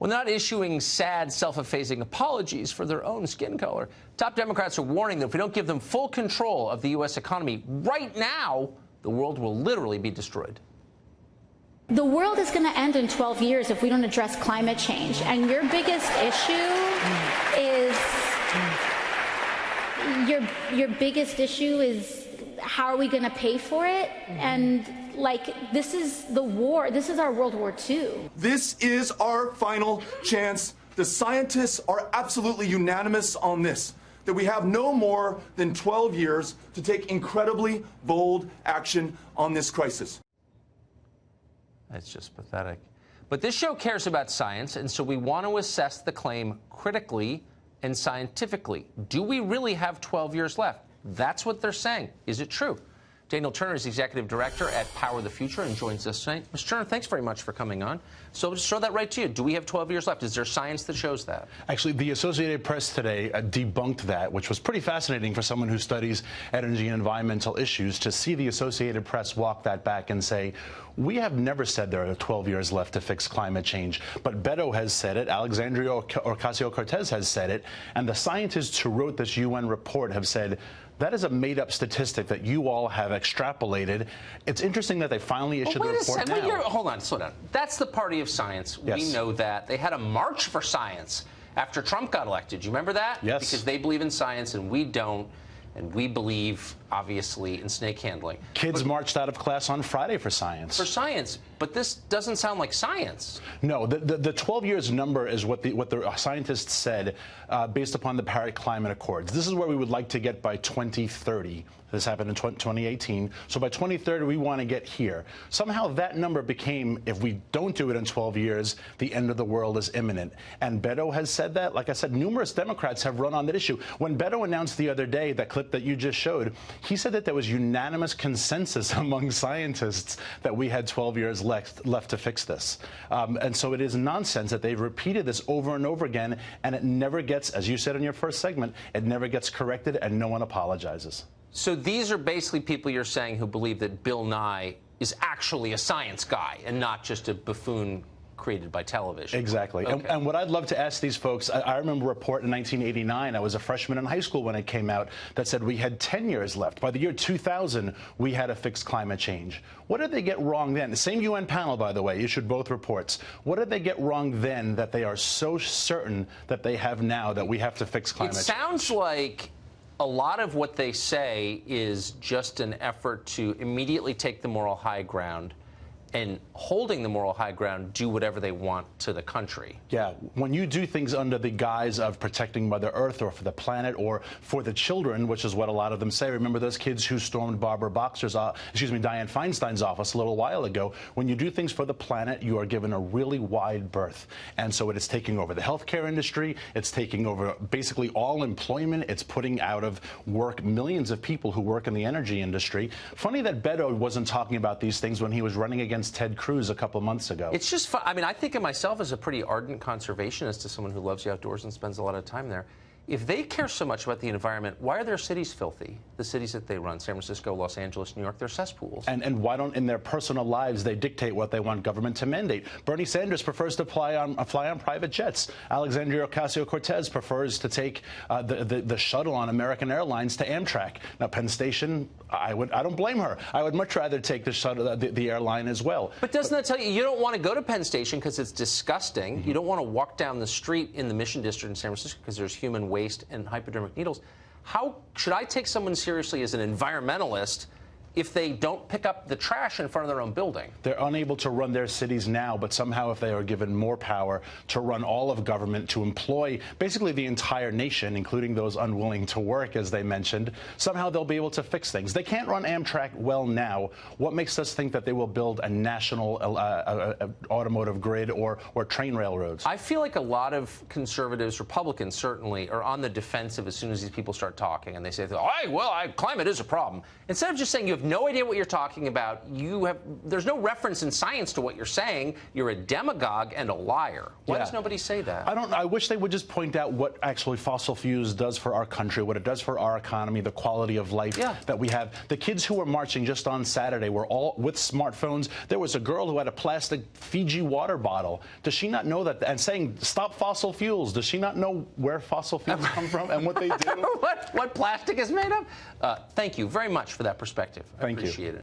Well, not issuing sad, self-effacing apologies for their own skin color. Top Democrats are warning that if we don't give them full control of the U.S. economy right now, the world will literally be destroyed. The world is going to end in 12 years if we don't address climate change. And your biggest issue is your biggest issue is how are we going to pay for it? And like, this is the war. This is our World War II. This is our final chance. The scientists are absolutely unanimous on this, that we have no more than 12 years to take incredibly bold action on this crisis. That's just pathetic. But this show cares about science, and so we want to assess the claim critically and scientifically. Do we really have 12 years left? That's what they're saying. Is it true? Daniel Turner is the executive director at Power the Future and joins us tonight. Mr. Turner, thanks very much for coming on. So just throw that right to you. Do we have 12 years left? Is there science that shows that? Actually, the Associated Press today debunked that, which was pretty fascinating for someone who studies energy and environmental issues, to see the Associated Press walk that back and say, we have never said there are 12 years left to fix climate change. But Beto has said it, Alexandria Ocasio-Cortez has said it, and the scientists who wrote this UN report have said, that is a made-up statistic that you all have extrapolated. It's interesting that they finally issued the report now. Hold on, slow down. That's the party of science. Yes. We know that. They had a march for science after Trump got elected. Do you remember that? Yes. Because they believe in science and we don't. And we believe, obviously, in snake handling. Kids marched out of class on Friday for science. For science. But this doesn't sound like science. No, the 12 years number is what the scientists said based upon the Paris Climate Accords. This is where we would like to get by 2030. This happened in 2018. So by 2030, we want to get here. Somehow that number became, if we don't do it in 12 years, the end of the world is imminent. And Beto has said that. Like I said, numerous Democrats have run on that issue. When Beto announced the other day, that clip that you just showed, he said that there was unanimous consensus among scientists that we had 12 years left to fix this. And so it is nonsense that they've repeated this over and over again, and it never gets, as you said in your first segment, it never gets corrected and no one apologizes. So these are basically people you're saying who believe that Bill Nye is actually a science guy and not just a buffoon created by television. Exactly. Okay. And what I'd love to ask these folks, I remember a report in 1989, I was a freshman in high school when it came out, that said we had 10 years left. By the year 2000, we had to fix climate change. What did they get wrong then? The same UN panel, by the way, issued both reports. What did they get wrong then that they are so certain that they have now that we have to fix climate change? It sounds like a lot of what they say is just an effort to immediately take the moral high ground and, holding the moral high ground, do whatever they want to the country. Yeah, when you do things under the guise of protecting Mother Earth or for the planet or for the children, which is what a lot of them say. Remember those kids who stormed Dianne Feinstein's office a little while ago? When you do things for the planet, you are given a really wide berth. And so it is taking over the healthcare industry. It's taking over basically all employment. It's putting out of work millions of people who work in the energy industry. Funny that Beto wasn't talking about these things when he was running against Ted Cruz a couple of months ago. It's just fun. I mean, I think of myself as a pretty ardent conservationist, as someone who loves the outdoors and spends a lot of time there. If they care so much about the environment, why are their cities filthy? The cities that they run, San Francisco, Los Angeles, New York, they're cesspools. And why don't, in their personal lives, they dictate what they want government to mandate? Bernie Sanders prefers to fly on private jets. Alexandria Ocasio-Cortez prefers to take the shuttle on American Airlines to Amtrak. Now, Penn Station, I don't blame her. I would much rather take the shuttle, the airline as well. But doesn't that tell you, you don't want to go to Penn Station because it's disgusting. Mm-hmm. You don't want to walk down the street in the Mission District in San Francisco because there's human waste and hypodermic needles. How should I take someone seriously as an environmentalist if they don't pick up the trash in front of their own building? They're unable to run their cities now, but somehow if they are given more power to run all of government, to employ basically the entire nation, including those unwilling to work, as they mentioned, somehow they'll be able to fix things. They can't run Amtrak well now. What makes us think that they will build a national automotive grid or train railroads? I feel like a lot of conservatives, Republicans certainly, are on the defensive as soon as these people start talking and they say, climate is a problem. Instead of just saying you have have no idea what you're talking about. There's no reference in science to what you're saying. You're a demagogue and a liar. Why does nobody say that? I wish they would just point out what actually fossil fuels does for our country, what it does for our economy, the quality of life that we have. The kids who were marching just on Saturday were all with smartphones. There was a girl who had a plastic Fiji water bottle. Does she not know that? And saying, stop fossil fuels. Does she not know where fossil fuels come from and what they do? what plastic is made of? Thank you very much for that perspective. I appreciate it.